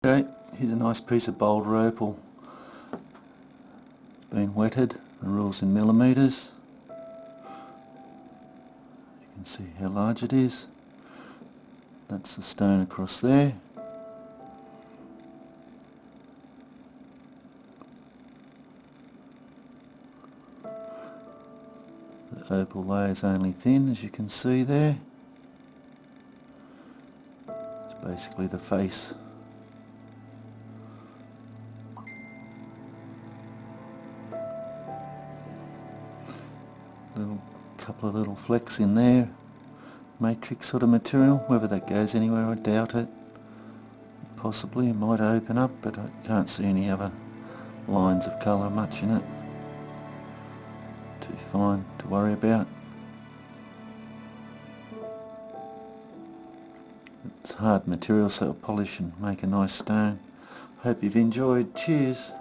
Okay, here's a nice piece of Boulder Opal, been wetted, the rule's in millimetres. You can see how large it is. That's the stone across there. The opal layer is only thin, as you can see there. It's basically the face. Couple of little flecks in there, matrix sort of material. Whether that goes anywhere, I doubt it. Possibly it might open up, but I can't see any other lines of colour much in it. Too fine to worry about. It's hard material, so it'll polish and make a nice stone. Hope you've enjoyed. Cheers.